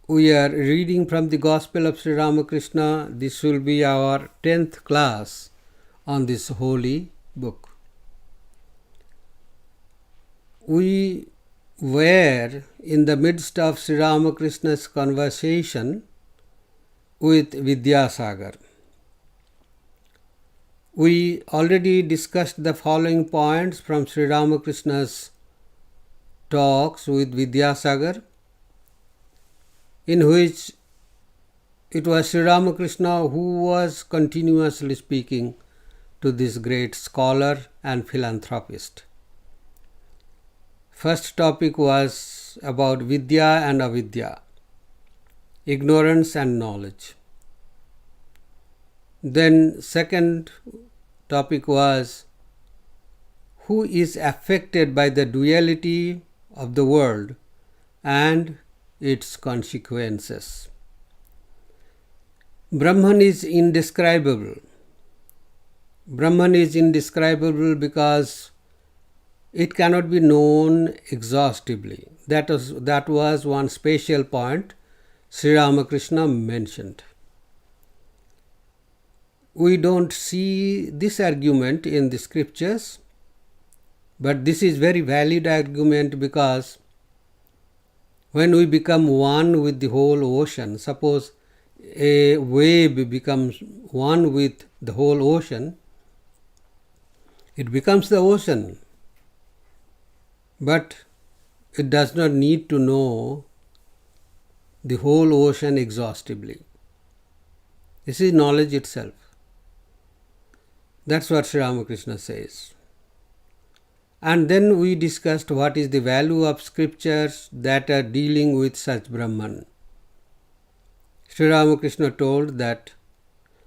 We are reading from the Gospel of Sri Ramakrishna. This will be our 10th class on this holy book. We were in the midst of Sri Ramakrishna's conversation with Vidyasagar. We already discussed the following points from Sri Ramakrishna's talks with Vidyasagar, in which it was Sri Ramakrishna who was continuously speaking to this great scholar and philanthropist. First topic was about Vidya and Avidya, ignorance and knowledge. Then second topic was who is affected by the duality of the world and its consequences. Brahman is indescribable. Brahman is indescribable because it cannot be known exhaustively. That was one special point Sri Ramakrishna mentioned. We don't see this argument in the scriptures, but this is very valid argument because when we become one with the whole ocean, suppose a wave becomes one with the whole ocean, it becomes the ocean. But it does not need to know the whole ocean exhaustively. This is knowledge itself. That's what Sri Ramakrishna says. And then we discussed what is the value of scriptures that are dealing with such Brahman. Sri Ramakrishna told that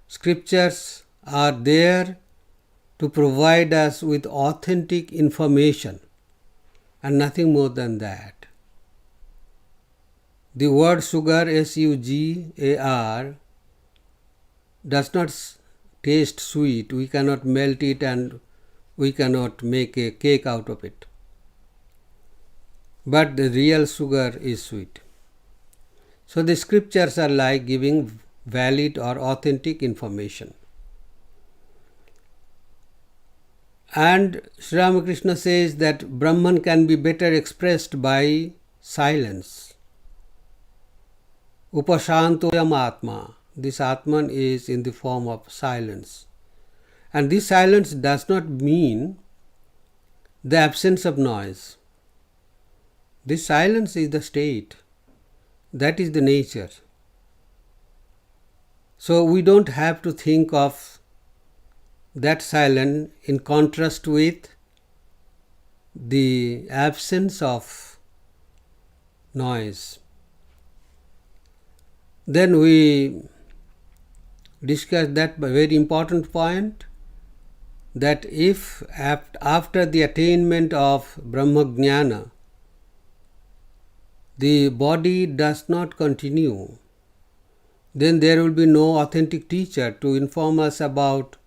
scriptures are there to provide us with authentic information and nothing more than that. The word sugar, S-U-G-A-R, does not taste sweet. We cannot melt it and we cannot make a cake out of it. But the real sugar is sweet. So the scriptures are like giving valid or authentic information. And Sri Ramakrishna says that Brahman can be better expressed by silence. Upashantoyam Atma. This Atman is in the form of silence. And this silence does not mean the absence of noise. This silence is the state. That is the nature. So we don't have to think of that silence in contrast with the absence of noise. Then we discussed that very important point, that if after the attainment of Brahma Jnana, the body does not continue, then there will be no authentic teacher to inform us about,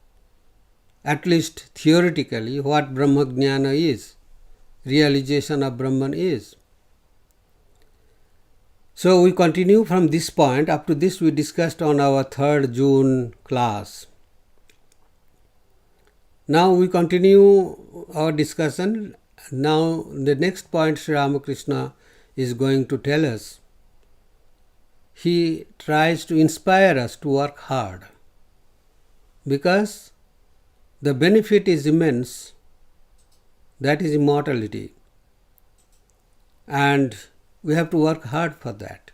at least theoretically, what Brahma Jnana is, realization of Brahman is. So we continue from this point. Up to this we discussed on our 3rd June class. Now we continue our discussion. Now the next point Sri Ramakrishna is going to tell us. He tries to inspire us to work hard because the benefit is immense, that is immortality, and we have to work hard for that.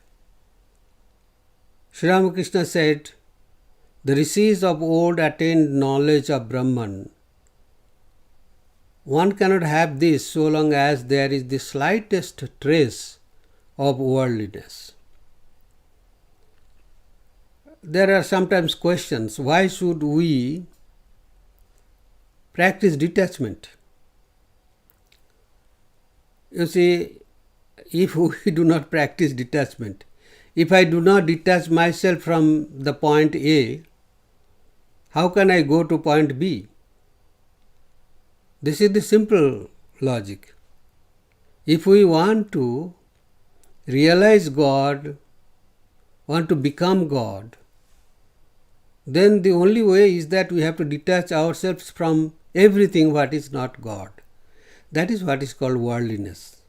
Sri Ramakrishna said, the rishis of old attained knowledge of Brahman. One cannot have this so long as there is the slightest trace of worldliness. There are sometimes questions, why should we practice detachment? You see, if we do not practice detachment, if I do not detach myself from the point A, how can I go to point B? This is the simple logic. If we want to realize God want to become God, then the only way is that we have to detach ourselves from everything what is not God. That is what is called worldliness.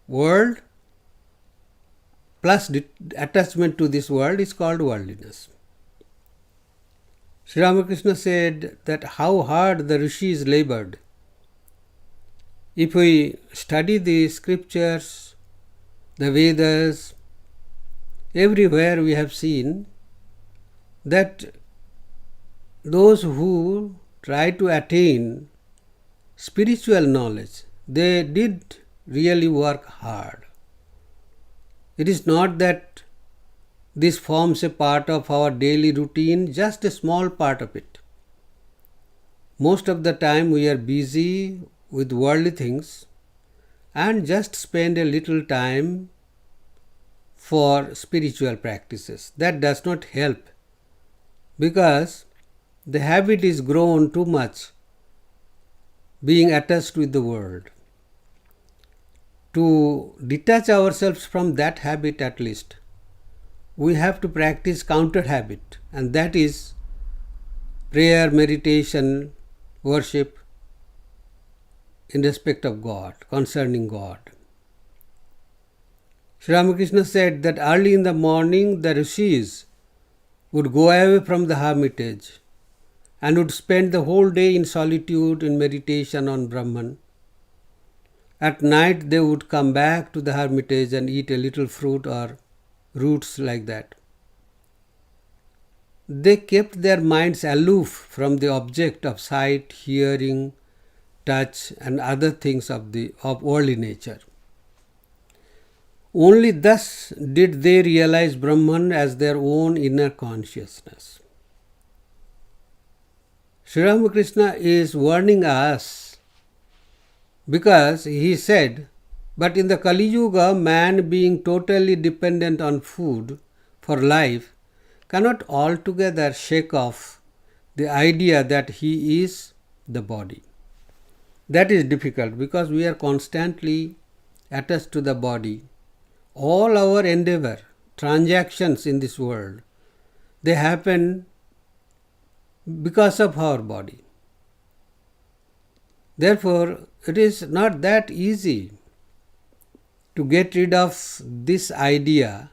World plus attachment to this world is called worldliness. Sri Ramakrishna said that how hard the rishis labored. If we study the scriptures, the Vedas, everywhere we have seen that those who try to attain spiritual knowledge, they did really work hard. It is not that this forms a part of our daily routine, just a small part of it. Most of the time we are busy with worldly things and just spend a little time for spiritual practices. That does not help because the habit is grown too much being attached with the world. To detach ourselves from that habit at least, we have to practice counter habit, and that is prayer, meditation, worship in respect of God, concerning God. Sri Ramakrishna said that early in the morning the rishis would go away from the hermitage and would spend the whole day in solitude in meditation on Brahman. At night they would come back to the hermitage and eat a little fruit or roots like that. They kept their minds aloof from the object of sight, hearing, touch and other things of worldly nature. Only thus did they realize Brahman as their own inner consciousness. Sri Ramakrishna is warning us because he said, but in the Kali Yuga, man being totally dependent on food for life cannot altogether shake off the idea that he is the body. That is difficult because we are constantly attached to the body. All our endeavor, transactions in this world, they happen because of our body. Therefore, it is not that easy to get rid of this idea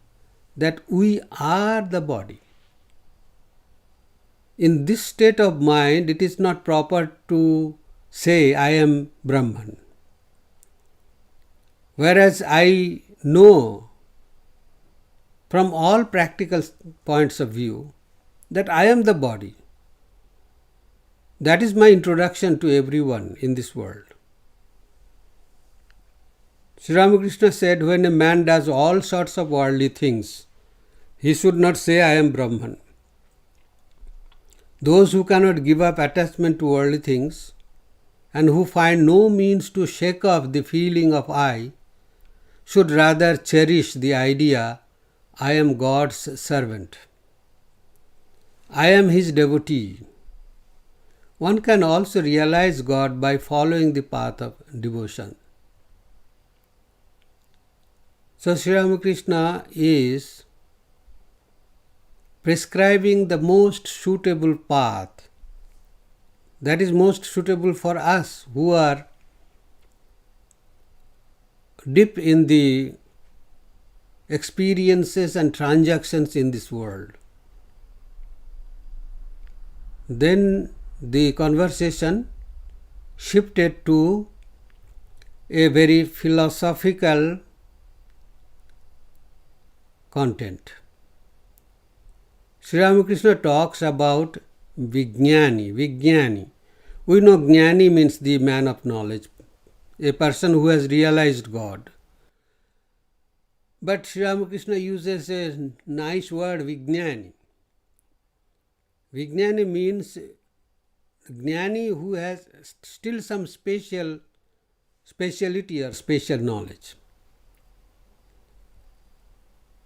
that we are the body. In this state of mind, it is not proper to say, I am Brahman. Whereas I know from all practical points of view that I am the body. That is my introduction to everyone in this world. Sri Ramakrishna said, when a man does all sorts of worldly things, he should not say, I am Brahman. Those who cannot give up attachment to worldly things and who find no means to shake off the feeling of I should rather cherish the idea, I am God's servant. I am His devotee. One can also realize God by following the path of devotion. So Sri Ramakrishna is prescribing the most suitable path that is most suitable for us who are deep in the experiences and transactions in this world. Then the conversation shifted to a very philosophical content. Sri Ramakrishna talks about Vijnani. We know Jnani means the man of knowledge, a person who has realized God. But Sri Ramakrishna uses a nice word, Vijnani. Vijnani means Jnani who has still some speciality or special knowledge.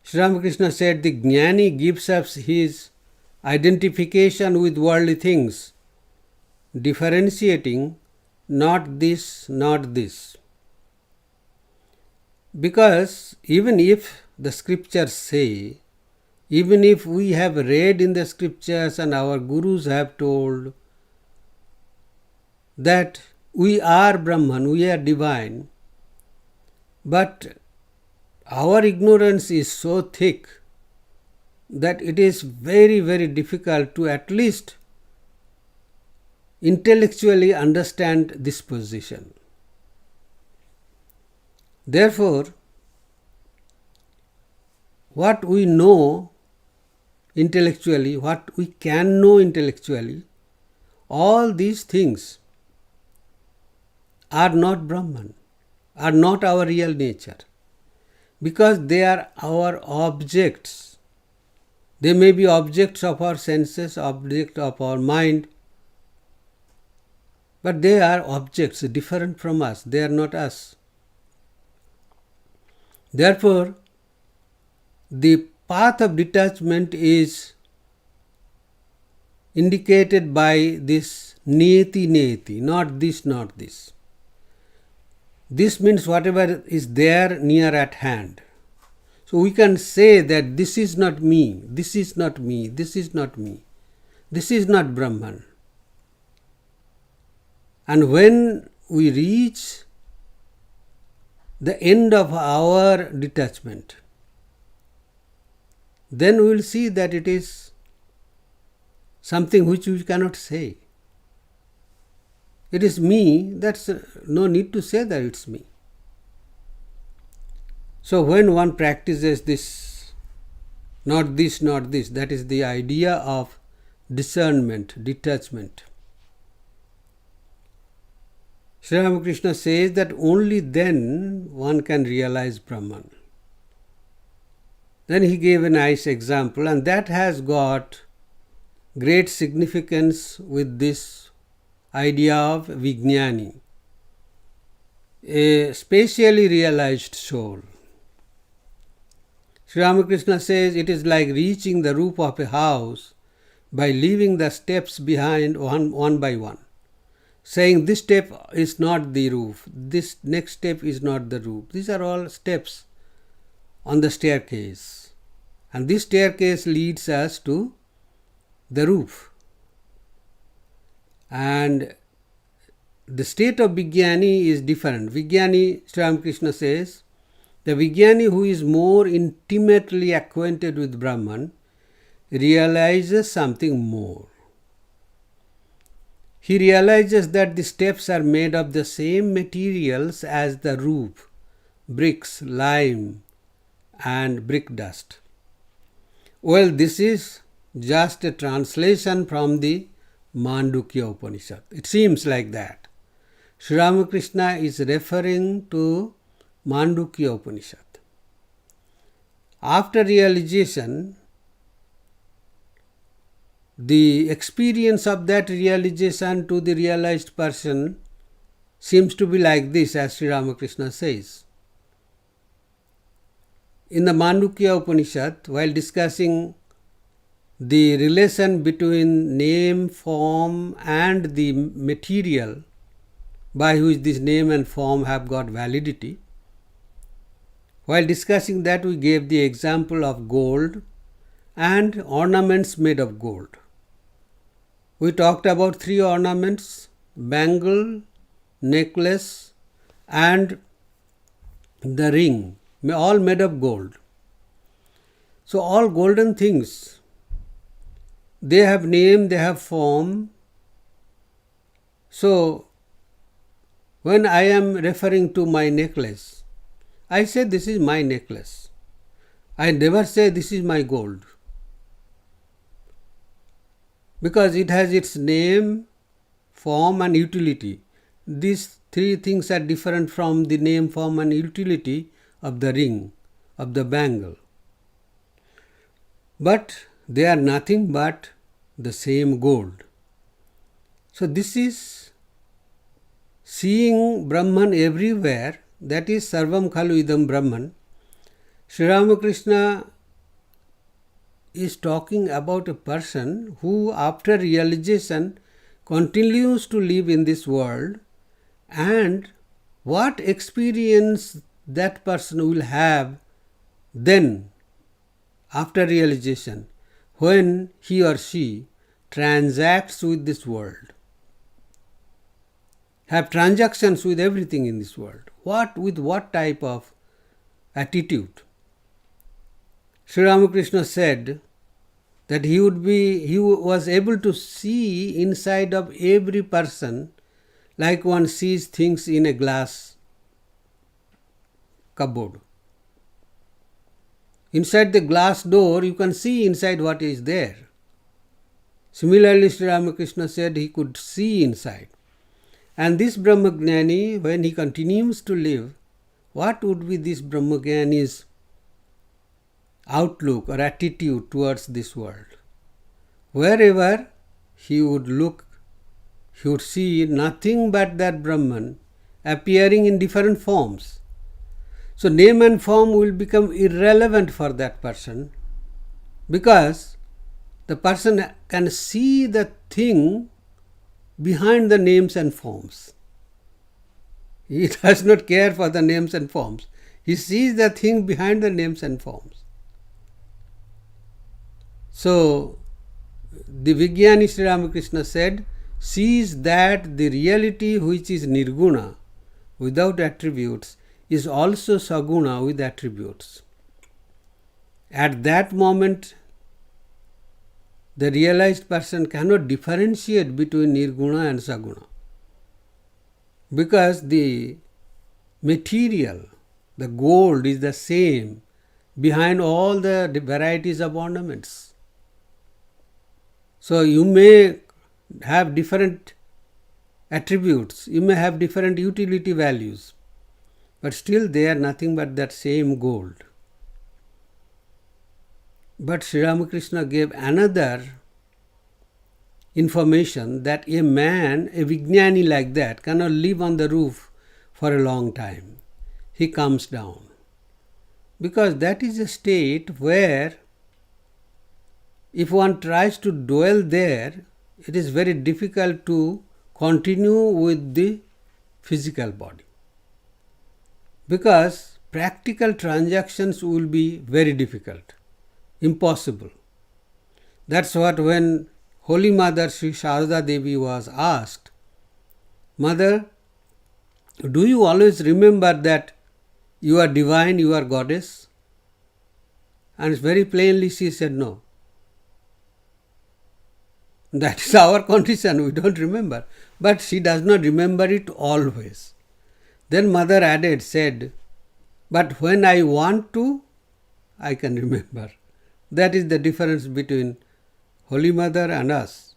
Sri Ramakrishna said the Jnani gives us his identification with worldly things, differentiating not this, not this. Because even if the scriptures say Even if we have read in the scriptures and our gurus have told that we are Brahman, we are divine, but our ignorance is so thick that it is very, very difficult to at least intellectually understand this position. Therefore, what we know intellectually, what we can know intellectually, all these things are not Brahman, are not our real nature, because they are our objects. They may be objects of our senses, objects of our mind, but they are objects different from us, they are not us. Therefore, the path of detachment is indicated by this neti neti, not this, not this. This means whatever is there near at hand. So we can say that this is not me, this is not me, this is not me, this is not Brahman. And when we reach the end of our detachment, then we will see that it is something which we cannot say. It is me, that's no need to say that it's me. So when one practices this, not this, not this, that is the idea of discernment, detachment. Sri Ramakrishna says that only then one can realize Brahman. Then he gave a nice example, and that has got great significance with this idea of Vijnani, a spatially realized soul. Sri Ramakrishna says it is like reaching the roof of a house by leaving the steps behind one by one, saying this step is not the roof, this next step is not the roof. These are all steps on the staircase, and this staircase leads us to the roof. And the state of Vijnani is different. Vijnani, Sri Ramakrishna says, the Vijnani who is more intimately acquainted with Brahman realizes something more. He realizes that the steps are made of the same materials as the roof, bricks, lime, and brick dust. Well, this is just a translation from the Mandukya Upanishad. It seems like that. Sri Ramakrishna is referring to Mandukya Upanishad. After realization, the experience of that realization to the realized person seems to be like this, as Sri Ramakrishna says. In the Mandukya Upanishad, while discussing the relation between name, form and the material by which this name and form have got validity, while discussing that, we gave the example of gold and ornaments made of gold. We talked about three ornaments: bangle, necklace and the ring, all made of gold. So all golden things, they have name, they have form. So when I am referring to my necklace, I say this is my necklace. I never say this is my gold, because it has its name, form and utility. These three things are different from the name, form and utility of the ring, of the bangle. But they are nothing but the same gold. So this is seeing Brahman everywhere, that is Sarvam Khalu Idam Brahman. Sri Ramakrishna is talking about a person who after realization continues to live in this world, and what experience that person will have then after realization, when he or she transacts with this world, have transactions with everything in this world, with what type of attitude? Sri Ramakrishna said that he was able to see inside of every person like one sees things in a glass cupboard. Inside the glass door, you can see inside what is there. Similarly, Sri Ramakrishna said he could see inside. And this Brahmagnani, when he continues to live, what would be this Brahmagnani's outlook or attitude towards this world? Wherever he would look, he would see nothing but that Brahman appearing in different forms. So name and form will become irrelevant for that person, because the person can see the thing behind the names and forms. He does not care for the names and forms. He sees the thing behind the names and forms. So, the Vijnani Sri Ramakrishna said, sees that the reality which is nirguna, without attributes, is also saguna with attributes. At that moment, the realized person cannot differentiate between nirguna and saguna, because the material, the gold, is the same behind all the varieties of ornaments. So you may have different attributes, you may have different utility values, but still they are nothing but that same gold. But Sri Ramakrishna gave another information that a man, a Vijnani like that, cannot live on the roof for a long time. He comes down. Because that is a state where if one tries to dwell there, it is very difficult to continue with the physical body. Because practical transactions will be very difficult, impossible. That's what when Holy Mother Sri Sharada Devi was asked, Mother, do you always remember that you are divine, you are goddess? And very plainly she said no. That is our condition, we don't remember. But she does not remember it always. Then Mother said, but when I want to, I can remember. That is the difference between Holy Mother and us.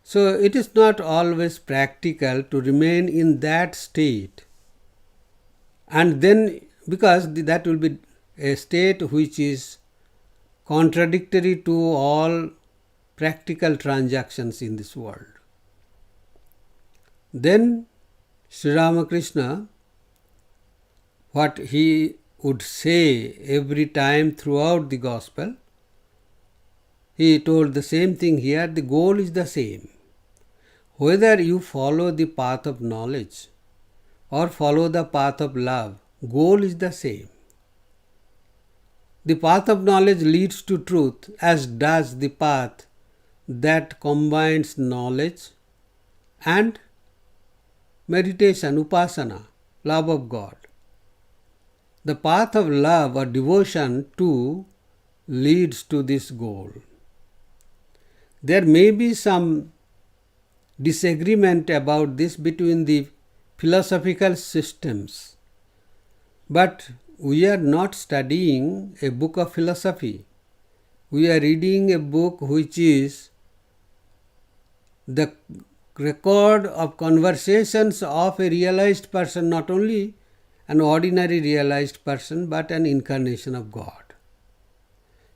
So it is not always practical to remain in that state. And then, because that will be a state which is contradictory to all practical transactions in this world. Then Sri Ramakrishna, what he would say every time throughout the Gospel, he told the same thing here, the goal is the same. Whether you follow the path of knowledge or follow the path of love, goal is the same. The path of knowledge leads to truth, as does the path that combines knowledge and meditation, upasana, love of God. The path of love or devotion too leads to this goal. There may be some disagreement about this between the philosophical systems, but we are not studying a book of philosophy. We are reading a book which is the record of conversations of a realized person, not only an ordinary realized person, but an incarnation of God.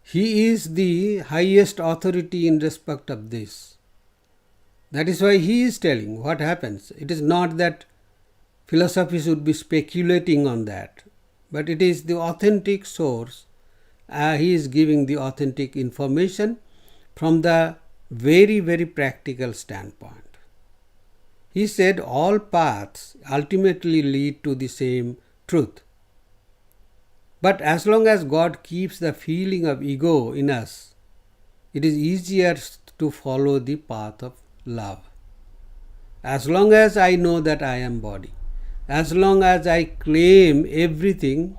He is the highest authority in respect of this. That is why he is telling what happens. It is not that philosophy should be speculating on that, but it is the authentic source. He is giving the authentic information from the very, very practical standpoint. He said all paths ultimately lead to the same truth. But as long as God keeps the feeling of ego in us, it is easier to follow the path of love. As long as I know that I am body, as long as I claim everything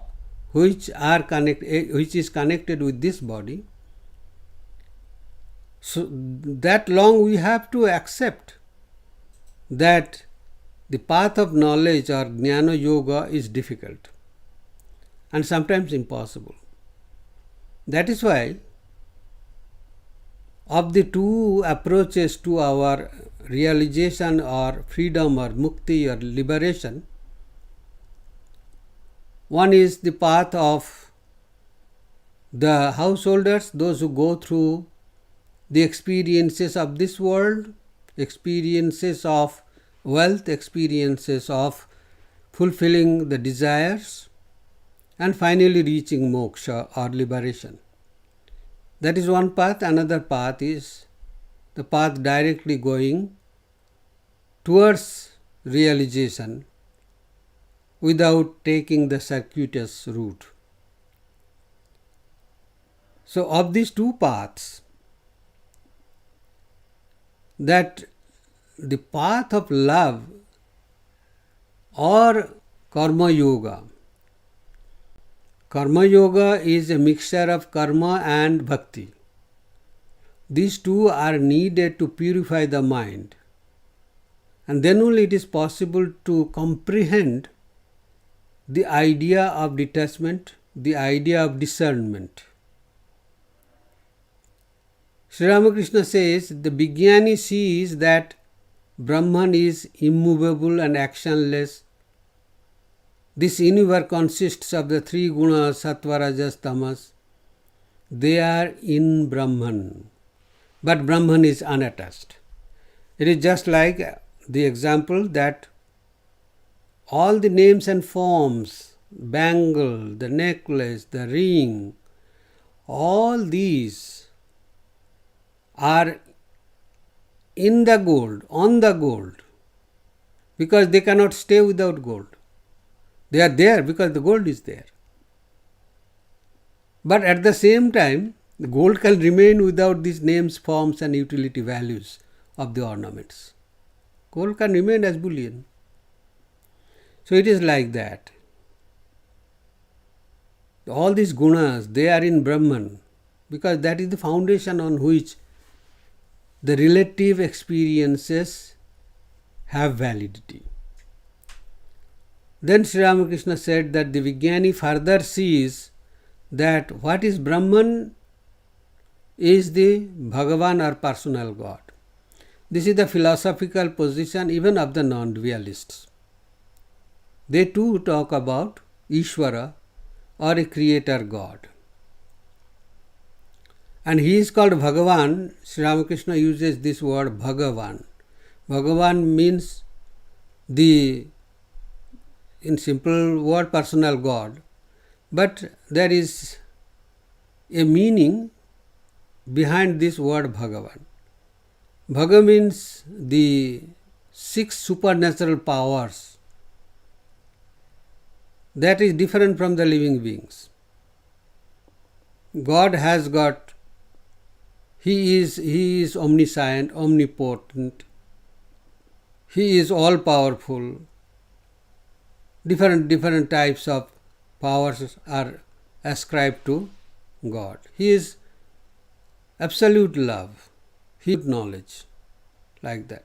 which is connected with this body, so that long we have to accept that the path of knowledge or jnana yoga is difficult and sometimes impossible. That is why of the two approaches to our realization or freedom or mukti or liberation, one is the path of the householders, those who go through the experiences of this world, experiences of wealth, experiences of fulfilling the desires, and finally reaching moksha or liberation. That is one path. Another path is the path directly going towards realization without taking the circuitous route. So of these two paths, that the path of love or karma yoga. Karma yoga is a mixture of karma and bhakti. These two are needed to purify the mind, and then only it is possible to comprehend the idea of detachment, the idea of discernment. Sri Ramakrishna says the Vijnani sees that Brahman is immovable and actionless. This universe consists of the three gunas, sattva, rajas, tamas. They are in Brahman, but Brahman is unattached. It is just like the example that all the names and forms, bangle, the necklace, the ring, all these are in the gold, on the gold, because they cannot stay without gold. They are there because the gold is there. But at the same time, the gold can remain without these names, forms and utility values of the ornaments. Gold can remain as bullion. So it is like that. All these gunas, they are in Brahman, because that is the foundation on which the relative experiences have validity. Then Sri Ramakrishna said that the Vijnani further sees that what is Brahman is the Bhagavan or personal God. This is the philosophical position even of the non-dualists. They too talk about Ishvara or a creator God. And he is called Bhagavan. Sri Ramakrishna uses this word Bhagavan. Bhagavan means the, in simple word, personal God. But there is a meaning behind this word Bhagavan. Bhaga means the 6 supernatural powers. That is different from the living beings. God has got, He is omniscient, omnipotent. He is all powerful. Different types of powers are ascribed to God. He is absolute love, He is knowledge, like that.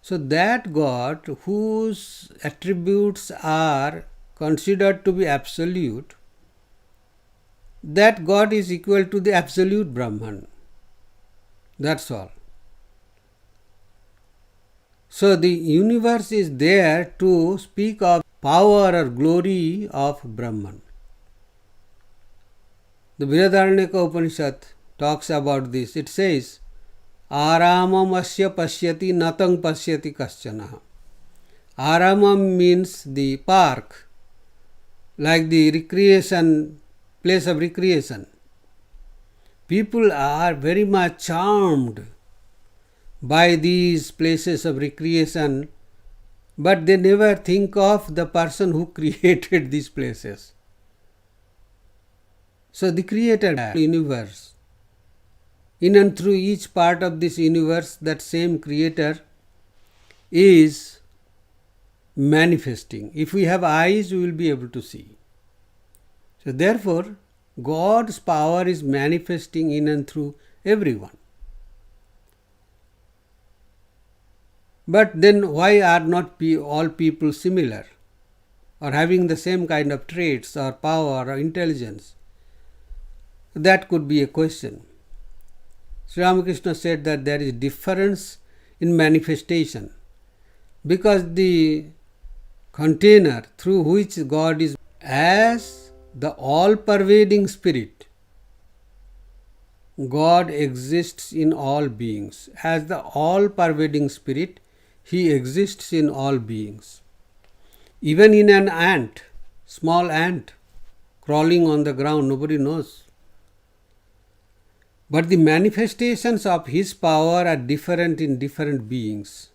So that God whose attributes are considered to be absolute, that God is equal to the absolute Brahman. That's all. So the universe is there to speak of power or glory of Brahman. The Brihadaranyaka Upanishad talks about this. It says, Aramam asya pasyati natang pasyati kaschana. Aramam means the park, like the recreation, place of recreation. People are very much charmed by these places of recreation, but they never think of the person who created these places. So the Creator universe, in and through each part of this universe, that same Creator is manifesting. If we have eyes, we will be able to see. So therefore, God's power is manifesting in and through everyone. But then why are not all people similar or having the same kind of traits or power or intelligence? That could be a question. Sri Ramakrishna said that there is difference in manifestation because the container through which God is as the all-pervading spirit, God exists in all beings. As the all-pervading spirit, He exists in all beings. Even in an ant, small ant, crawling on the ground, nobody knows. But the manifestations of His power are different in different beings.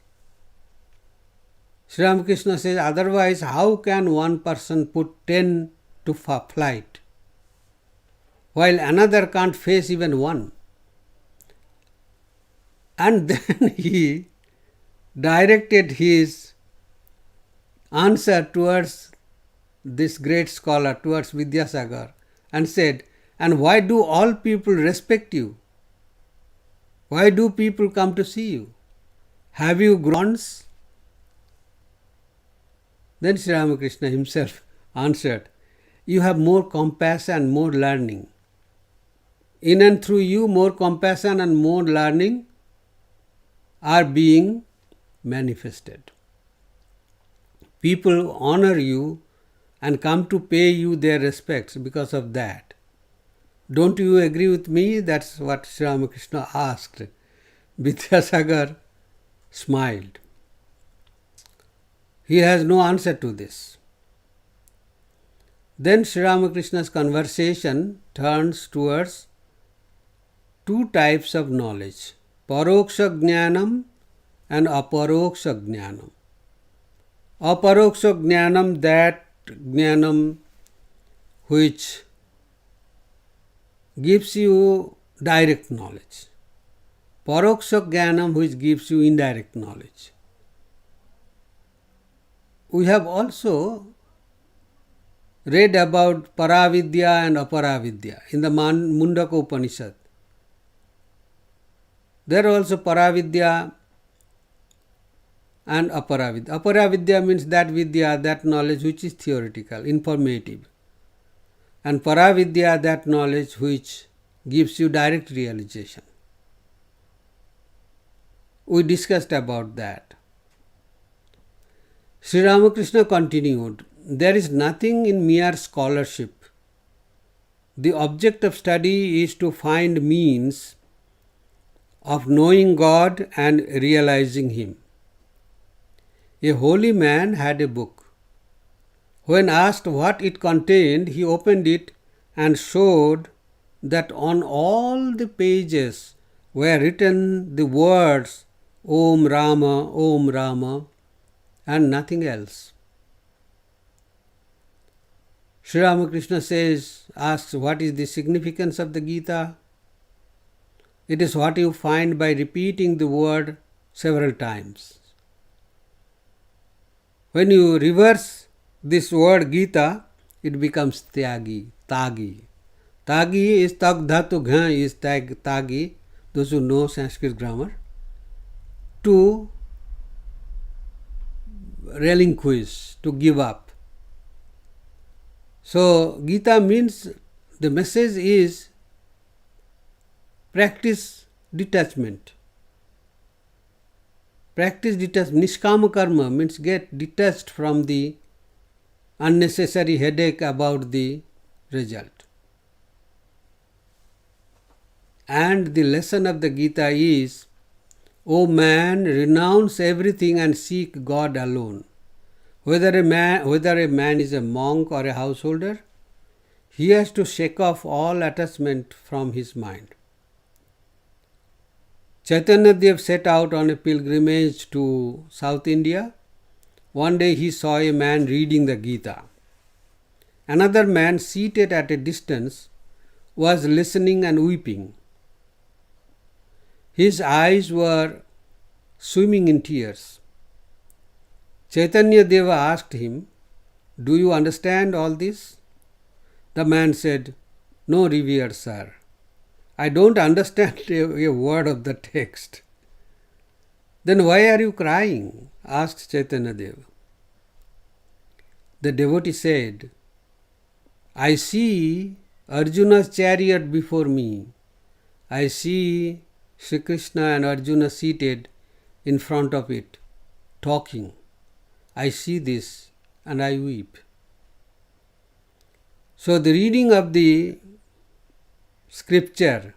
Sri Ramakrishna says, otherwise, how can one person put 10 to flight, while another can't face even one? And then he directed his answer towards this great scholar, towards Vidyasagar, and said, and why do all people respect you? Why do people come to see you? Have you grown? Then Sri Ramakrishna himself answered, you have more compassion, more learning. In and through you, more compassion and more learning are being manifested. People honor you and come to pay you their respects because of that. Don't you agree with me? That's what Sri Ramakrishna asked. Vidyasagar smiled. He has no answer to this. Then Sri Ramakrishna's conversation turns towards two types of knowledge, Paroksha Jnanam and Aparoksha Jnanam. Aparoksha Jnanam, that Jnanam which gives you direct knowledge. Paroksha Jnanam, which gives you indirect knowledge. We have also read about Paravidya and Aparavidya in the Mundaka Upanishad. There also Paravidya and Aparavidya. Aparavidya means that Vidya, that knowledge which is theoretical, informative. And Paravidya, that knowledge which gives you direct realization. We discussed about that. Sri Ramakrishna continued, there is nothing in mere scholarship. The object of study is to find means of knowing God and realizing Him. A holy man had a book. When asked what it contained, he opened it and showed that on all the pages were written the words Om Rama, and nothing else. Sri Ramakrishna asks, what is the significance of the Gita? It is what you find by repeating the word several times. When you reverse this word Gita, it becomes Tyagi, Tagi. Tagi is Tag Dhatu Gha is Tagi, those who know Sanskrit grammar, to relinquish, to give up. So Gita means the message is practice detachment. Practice detachment. Nishkama karma means get detached from the unnecessary headache about the result. And the lesson of the Gita is, O man, renounce everything and seek God alone. Whether a man is a monk or a householder, he has to shake off all attachment from his mind. Chaitanya Dev set out on a pilgrimage to South India. One day he saw a man reading the Gita. Another man seated at a distance was listening and weeping. His eyes were swimming in tears. Chaitanya Deva asked him, "Do you understand all this?" The man said, "No, revered sir. I don't understand a word of the text." "Then why are you crying?" asked Chaitanya Deva. The devotee said, "I see Arjuna's chariot before me. I see Sri Krishna and Arjuna seated in front of it, talking. I see this and I weep." So the reading of the scripture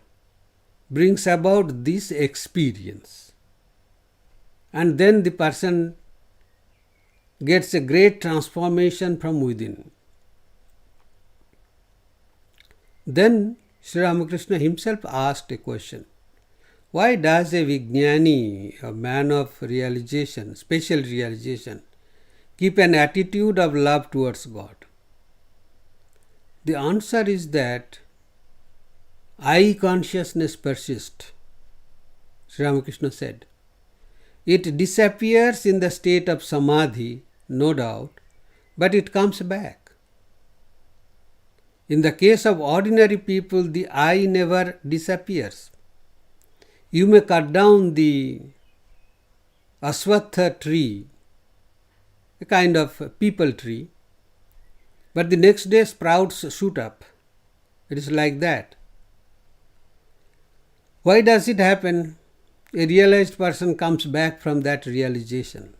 brings about this experience. And then the person gets a great transformation from within. Then Sri Ramakrishna himself asked a question. Why does a Vijnani, a man of realization, special realization, keep an attitude of love towards God? The answer is that I consciousness persists. Sri Ramakrishna said, it disappears in the state of samadhi, no doubt, but it comes back. In the case of ordinary people, the I never disappears. You may cut down the Aswatha tree, a kind of peepal tree, but the next day sprouts shoot up. It is like that. Why does it happen? A realized person comes back from that realization.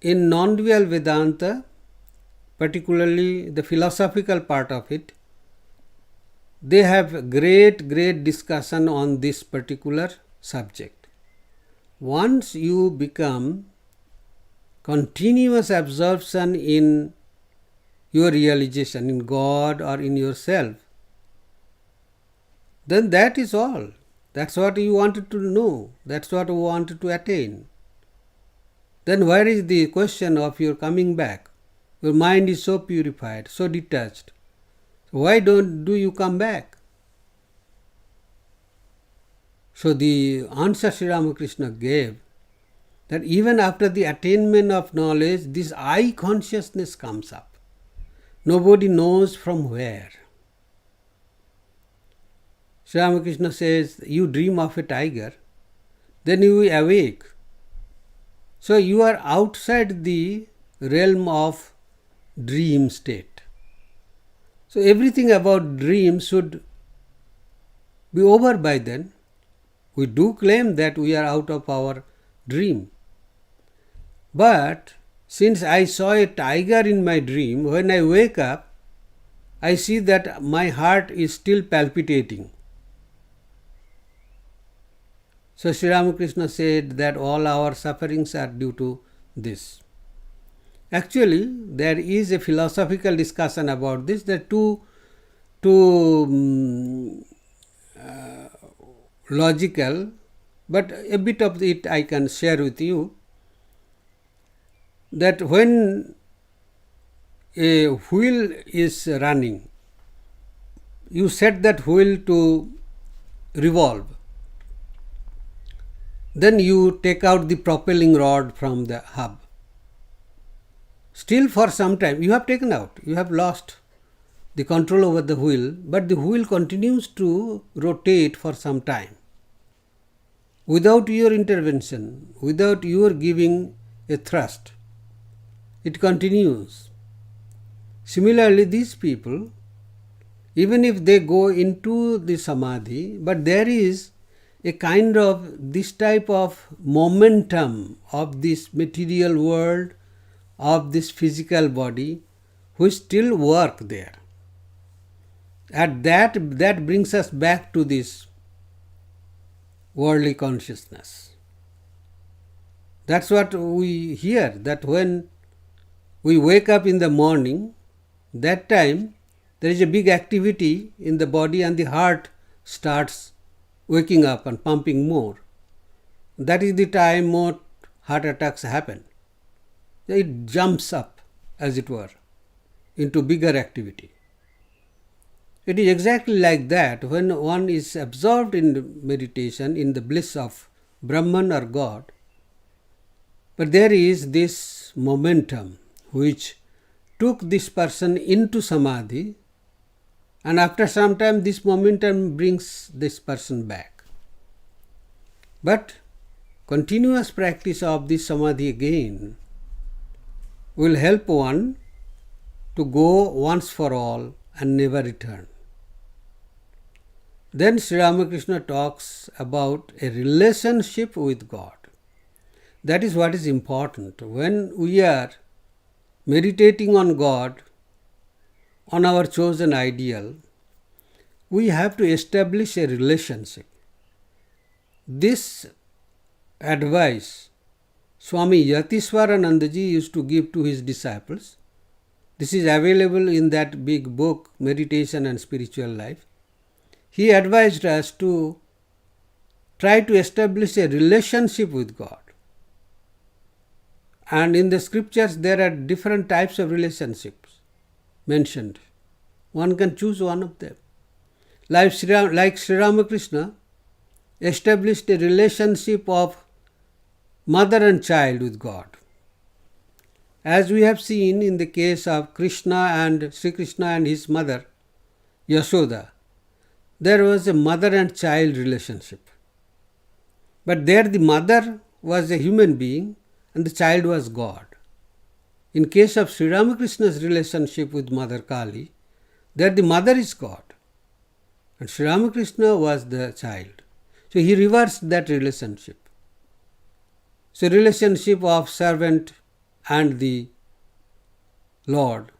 In non-dual Vedanta, particularly the philosophical part of it, they have great discussion on this particular subject. Once you become continuous absorption in your realization, in God or in yourself, then that is all. That's what you wanted to know. That's what you wanted to attain. Then where is the question of your coming back? Your mind is so purified, so detached. Why do you come back? So the answer Sri Ramakrishna gave, that even after the attainment of knowledge, this I consciousness comes up. Nobody knows from where. Sri Ramakrishna says, you dream of a tiger, then you awake. So you are outside the realm of dream state. So everything about dream should be over by then. We do claim that we are out of our dream. But since I saw a tiger in my dream, when I wake up, I see that my heart is still palpitating. So Sri Ramakrishna said that all our sufferings are due to this. Actually, there is a philosophical discussion about this. There are two logical, but a bit of it I can share with you. That when a wheel is running, you set that wheel to revolve. Then you take out the propelling rod from the hub. Still for some time you have taken out, you have lost the control over the wheel, but the wheel continues to rotate for some time. Without your intervention, without your giving a thrust, it continues. Similarly, these people, even if they go into the samadhi, but there is a kind of this type of momentum of this material world, of this physical body, which still work there. And that brings us back to this worldly consciousness. That's what we hear, that when we wake up in the morning, that time there is a big activity in the body and the heart starts waking up and pumping more. That is the time more heart attacks happen. It jumps up, as it were, into bigger activity. It is exactly like that when one is absorbed in meditation, in the bliss of Brahman or God. But there is this momentum which took this person into samadhi, and after some time this momentum brings this person back. But continuous practice of this samadhi again will help one to go once for all and never return. Then Sri Ramakrishna talks about a relationship with God. That is what is important. When we are meditating on God, on our chosen ideal, we have to establish a relationship. This advice Swami Yatiswaranandaji used to give to his disciples. This is available in that big book, Meditation and Spiritual Life. He advised us to try to establish a relationship with God. And in the scriptures there are different types of relationships mentioned. One can choose one of them. Like Sri Ramakrishna established a relationship of mother and child with God. As we have seen in the case of Sri Krishna and his mother, Yashoda, there was a mother and child relationship. But there the mother was a human being and the child was God. In case of Sri Ramakrishna's relationship with Mother Kali, there the mother is God and Sri Ramakrishna was the child. So he reversed that relationship. So relationship of servant and the Lord,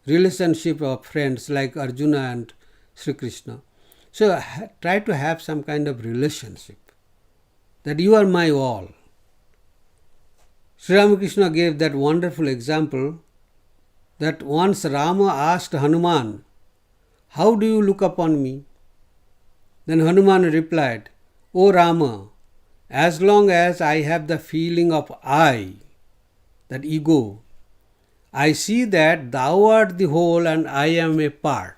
relationship of friends like Arjuna and Sri Krishna. So try to have some kind of relationship, that you are my all. Sri Ramakrishna gave that wonderful example that once Rama asked Hanuman, "How do you look upon me?" Then Hanuman replied, "O Rama, as long as I have the feeling of I, that ego, I see that thou art the whole and I am a part.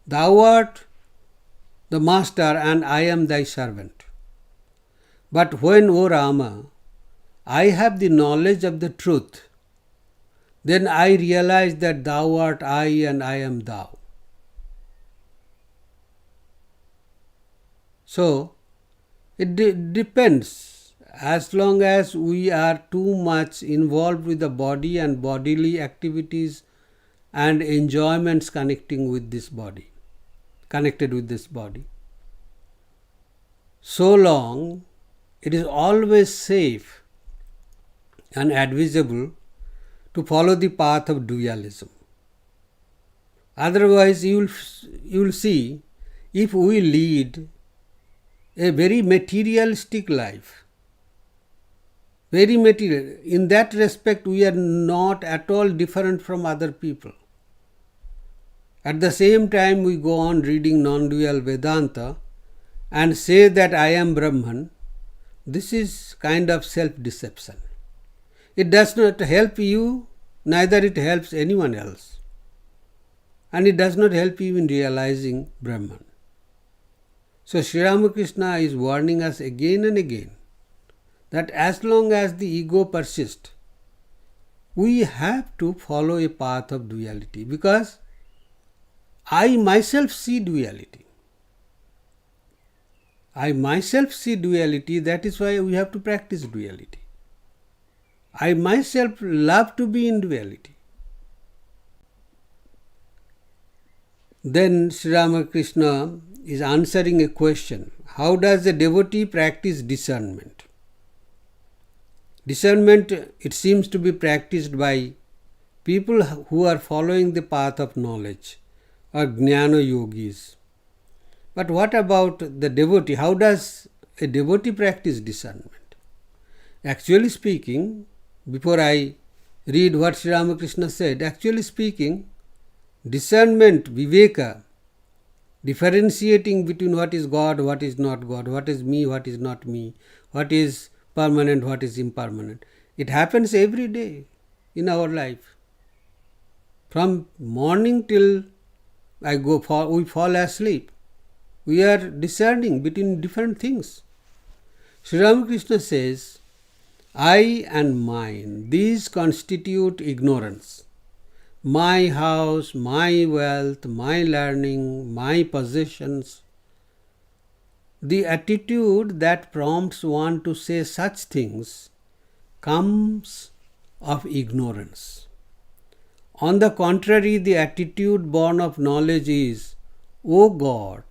Thou art the master and I am thy servant. But when, O Rama, I have the knowledge of the truth, then I realize that thou art I and I am thou." So, it depends. As long as we are too much involved with the body and bodily activities and enjoyments connected with this body, so long it is always safe and advisable to follow the path of dualism. Otherwise, you will see, if we lead a very materialistic life, very material, in that respect we are not at all different from other people. At the same time we go on reading non-dual Vedanta and say that I am Brahman. This is kind of self-deception. It does not help you, neither it helps anyone else. And it does not help you in realizing Brahman. So Sri Ramakrishna is warning us again and again that as long as the ego persists, we have to follow a path of duality, because I myself see duality. I myself see duality, that is why we have to practice duality. I myself love to be in duality. Then Sri Ramakrishna is answering a question. How does a devotee practice discernment? Discernment, it seems to be practiced by people who are following the path of knowledge, or jnana yogis. But what about the devotee? How does a devotee practice discernment? Actually speaking, before I read what Sri Ramakrishna said, actually speaking, discernment, viveka, differentiating between what is God, what is not God, what is me, what is not me, what is permanent, what is impermanent, it happens every day in our life. From morning till we fall asleep. We are discerning between different things. Sri Ramakrishna says, I and mine, these constitute ignorance. My house, my wealth, my learning, my possessions. The attitude that prompts one to say such things comes of ignorance. On the contrary, the attitude born of knowledge is, O God,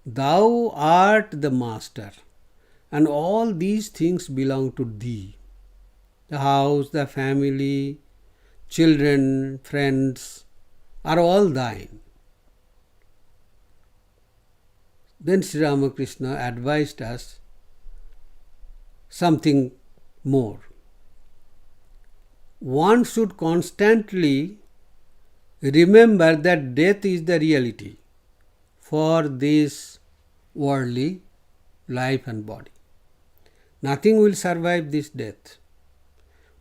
Thou art the Master, and all these things belong to Thee. The house, the family, children, friends are all Thine. Then Sri Ramakrishna advised us something more. One should constantly remember that death is the reality for this worldly life and body. Nothing will survive this death.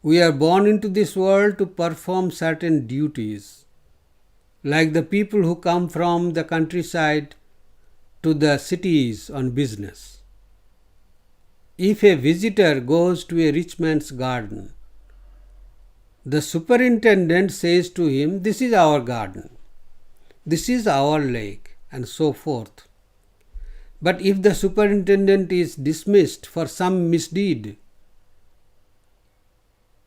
We are born into this world to perform certain duties, like the people who come from the countryside to the cities on business. If a visitor goes to a rich man's garden, the superintendent says to him, this is our garden, this is our lake, and so forth. But if the superintendent is dismissed for some misdeed,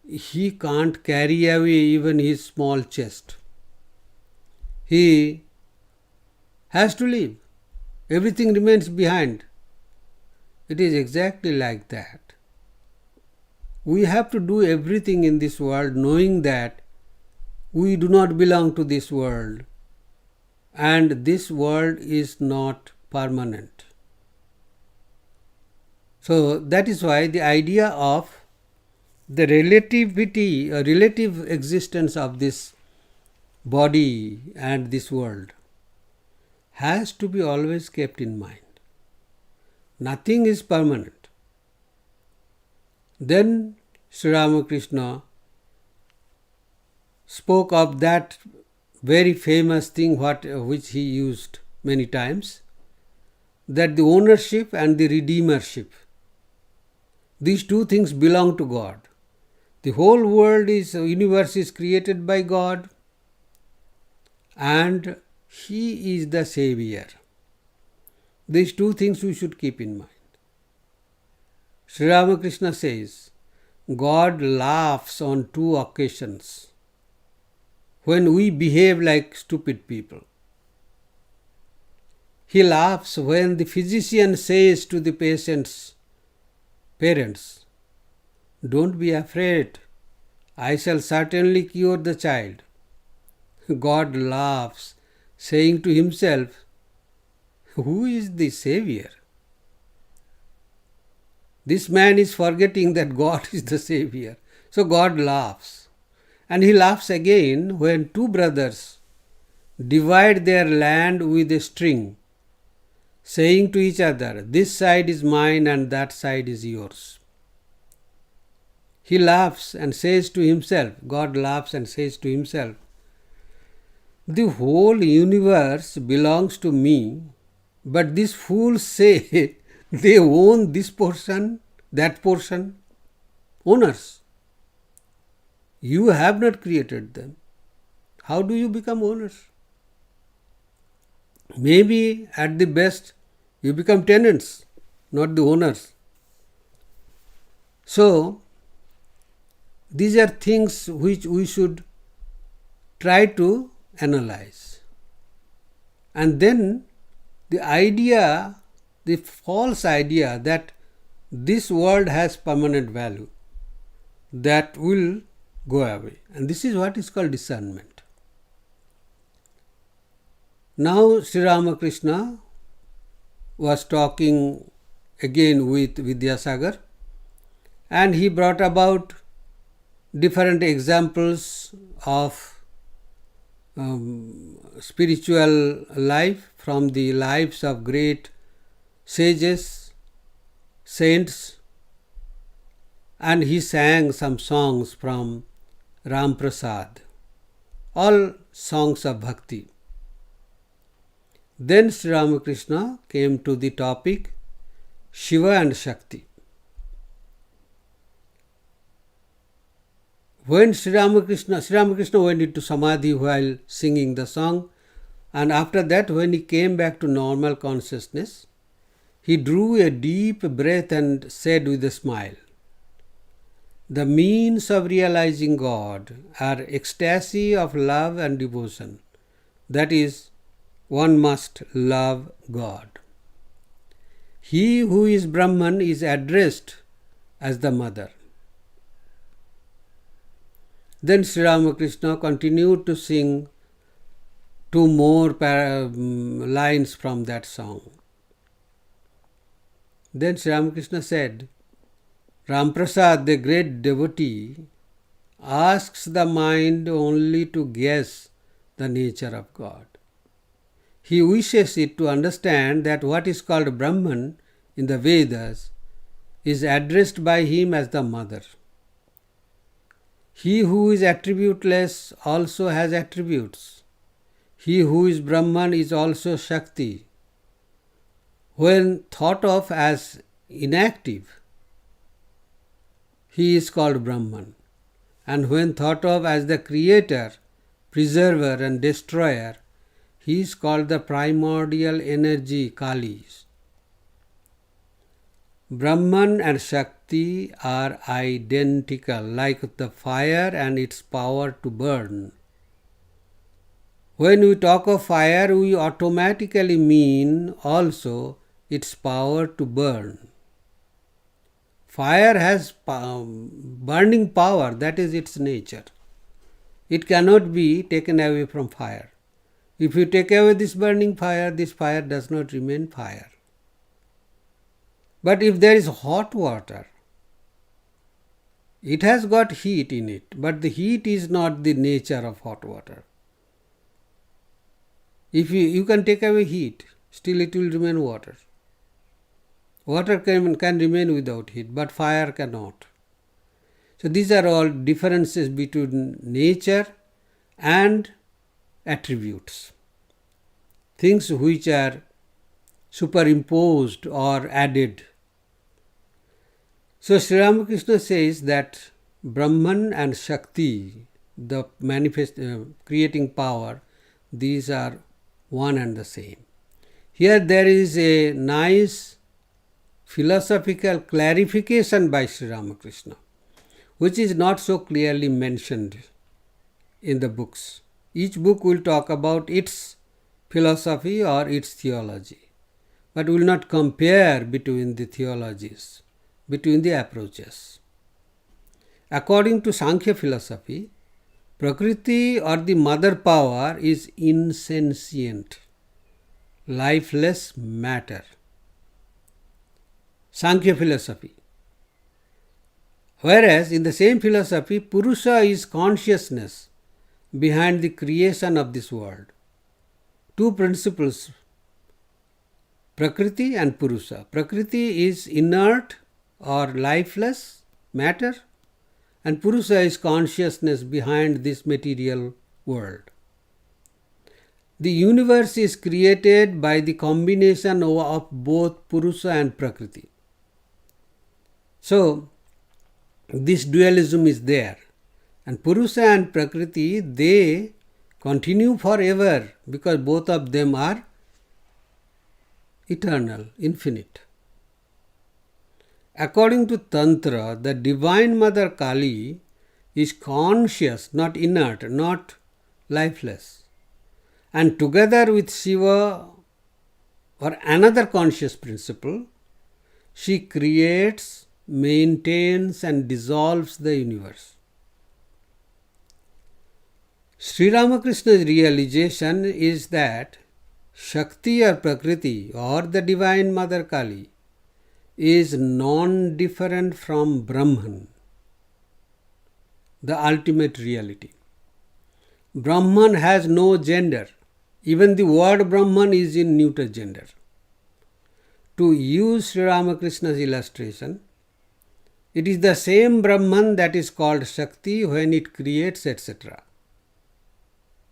he can't carry away even his small chest. He has to leave. Everything remains behind. It is exactly like that. We have to do everything in this world knowing that we do not belong to this world and this world is not permanent. So that is why the idea of the relativity or relative existence of this body and this world has to be always kept in mind. Nothing is permanent. Then Sri Ramakrishna spoke of that very famous thing which he used many times, that the ownership and the redeemership, these two things belong to God. The whole universe is created by God and He is the Savior. These two things we should keep in mind. Sri Ramakrishna says, God laughs on two occasions when we behave like stupid people. He laughs when the physician says to the patient's parents, don't be afraid, I shall certainly cure the child. God laughs, saying to himself, who is the Savior? This man is forgetting that God is the Savior. So God laughs. And He laughs again when two brothers divide their land with a string, saying to each other, this side is mine and that side is yours. He laughs and says to himself, God laughs and says to himself, the whole universe belongs to me, but these fools say they own this portion, that portion. Owners. You have not created them. How do you become owners? Maybe at the best you become tenants, not the owners. So, these are things which we should try to analyze. And then the idea, the false idea that this world has permanent value, that will go away. And this is what is called discernment. Now Sri Ramakrishna was talking again with Vidyasagar, and he brought about different examples of spiritual life from the lives of great sages, saints, and he sang some songs from Ram Prasad, all songs of bhakti. Then Sri Ramakrishna came to the topic Shiva and Shakti. When Sri Ramakrishna went into Samadhi while singing the song, and after that when he came back to normal consciousness, he drew a deep breath and said with a smile, "The means of realizing God are ecstasy of love and devotion. That is, one must love God. He who is Brahman is addressed as the mother." Then Sri Ramakrishna continued to sing two more lines from that song. Then Sri Ramakrishna said, "Ramprasad, the great devotee, asks the mind only to guess the nature of God. He wishes it to understand that what is called Brahman in the Vedas is addressed by him as the mother. He who is attributeless also has attributes. He who is Brahman is also Shakti. When thought of as inactive, he is called Brahman. And when thought of as the creator, preserver and destroyer, he is called the primordial energy, Kali. Brahman and Shakti are identical, like the fire and its power to burn. When we talk of fire, we automatically mean also its power to burn. Fire has burning power, that is its nature. It cannot be taken away from fire. If you take away this burning fire, this fire does not remain fire. But if there is hot water, it has got heat in it, but the heat is not the nature of hot water. If you can take away heat, still it will remain water. Water can remain without heat, but fire cannot. So these are all differences between nature and attributes. Things which are superimposed or added. So Sri Ramakrishna says that Brahman and Shakti, the creating power, these are one and the same. Here there is a nice philosophical clarification by Sri Ramakrishna, which is not so clearly mentioned in the books. Each book will talk about its philosophy or its theology, but will not compare between the theologies, between the approaches. According to Sankhya philosophy, Prakriti or the mother power is insentient, lifeless matter. Sankhya philosophy. Whereas in the same philosophy, Purusha is consciousness behind the creation of this world. Two principles, Prakriti and Purusha. Prakriti is inert or lifeless matter, and Purusha is consciousness behind this material world. The universe is created by the combination of both Purusha and Prakriti. So, this dualism is there. And Purusha and Prakriti, they continue forever because both of them are eternal, infinite. According to Tantra, the Divine Mother Kali is conscious, not inert, not lifeless. And together with Shiva or another conscious principle, she creates, maintains and dissolves the universe. Sri Ramakrishna's realization is that Shakti or Prakriti or the Divine Mother Kali is non-different from Brahman, the ultimate reality. Brahman has no gender. Even the word Brahman is in neuter gender. To use Sri Ramakrishna's illustration, it is the same Brahman that is called Shakti when it creates, etc.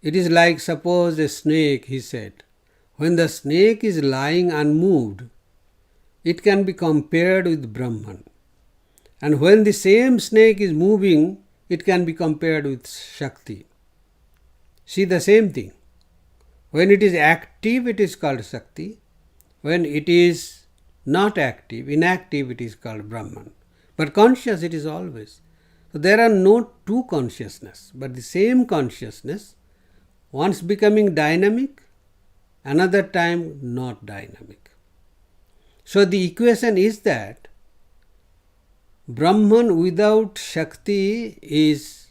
It is like, suppose, a snake, he said. When the snake is lying unmoved, it can be compared with Brahman. And when the same snake is moving, it can be compared with Shakti. See, the same thing. When it is active, it is called Shakti. When it is not active, inactive, it is called Brahman. But conscious, it is always. So there are no two consciousness, but the same consciousness, once becoming dynamic, another time not dynamic. So the equation is that Brahman without Shakti is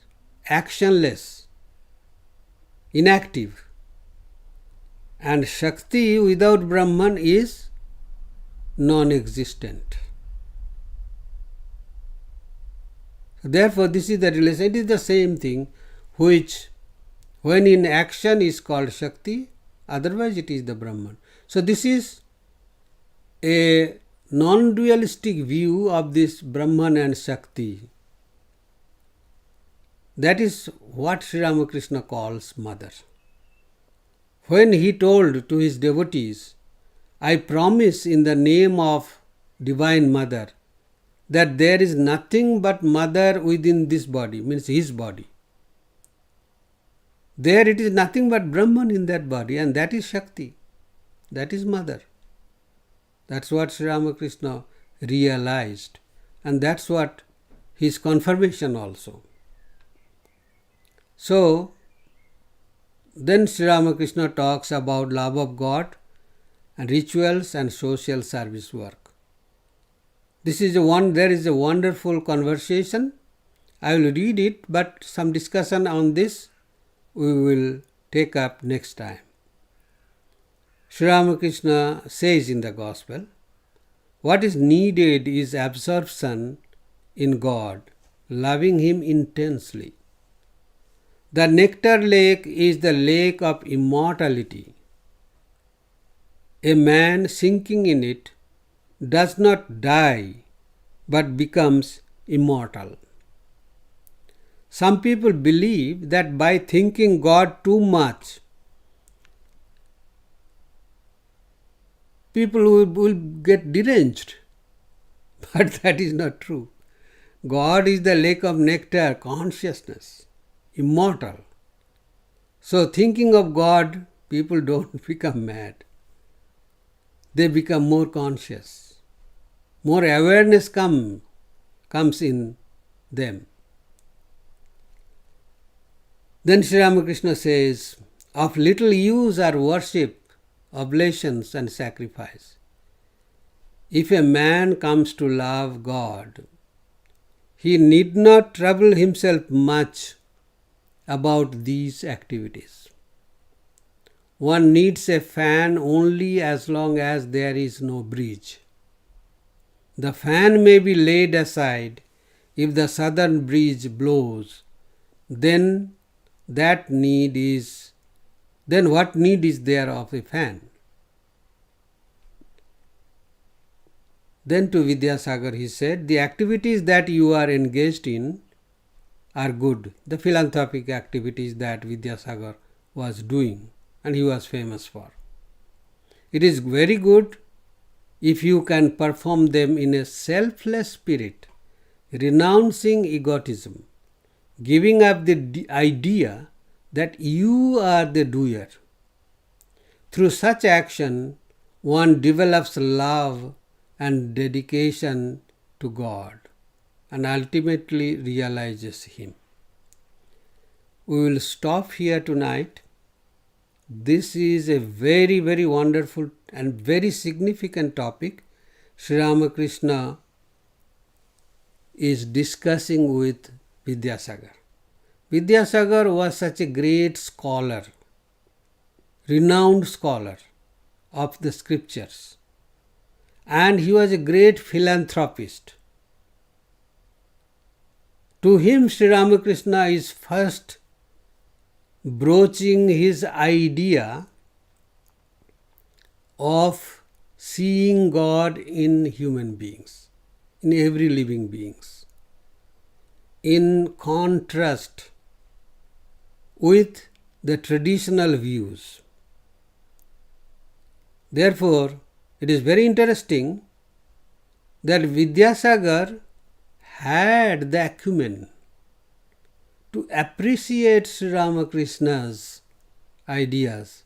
actionless, inactive, and Shakti without Brahman is non-existent. Therefore, this is the relation. It is the same thing which, when in action, is called Shakti, otherwise it is the Brahman. So this is a non-dualistic view of this Brahman and Shakti. That is what Sri Ramakrishna calls Mother. When he told to his devotees, I promise in the name of Divine Mother that there is nothing but Mother within this body, means his body. There it is nothing but Brahman in that body, and that is Shakti. That is Mother. That's what Sri Ramakrishna realized, and that's what his confirmation also. So, then Sri Ramakrishna talks about love of God and rituals and social service work. There is a wonderful conversation. I will read it, but some discussion on this we will take up next time. Sri Ramakrishna says in the Gospel, what is needed is absorption in God, loving Him intensely. The nectar lake is the lake of immortality. A man sinking in it does not die but becomes immortal. Some people believe that by thinking God too much, people will get deranged. But that is not true. God is the lake of nectar, consciousness, immortal. So thinking of God, people don't become mad. They become more conscious. More awareness comes in them. Then Sri Ramakrishna says, of little use are worship, oblations and sacrifice. If a man comes to love God, he need not trouble himself much about these activities. One needs a fan only as long as there is no breeze. The fan may be laid aside if the southern breeze blows. Then what need is there of a fan? Then to Vidyasagar he said, the activities that you are engaged in are good. The philanthropic activities that Vidyasagar was doing and he was famous for. It is very good if you can perform them in a selfless spirit, renouncing egotism, giving up the idea that you are the doer. Through such action, one develops love and dedication to God and ultimately realizes Him. We will stop here tonight. This is a very, very wonderful and very significant topic Sri Ramakrishna is discussing with Vidyasagar. Vidyasagar was such a great scholar, renowned scholar of the scriptures, and he was a great philanthropist. To him, Sri Ramakrishna is first broaching his idea of seeing God in human beings, in every living beings, in contrast with the traditional views. Therefore, it is very interesting that Vidyasagar had the acumen to appreciate Sri Ramakrishna's ideas.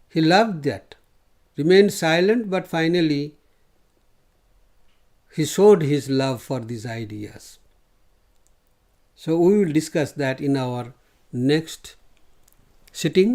He loved that, remained silent, but finally he showed his love for these ideas. So we will discuss that in our next sitting.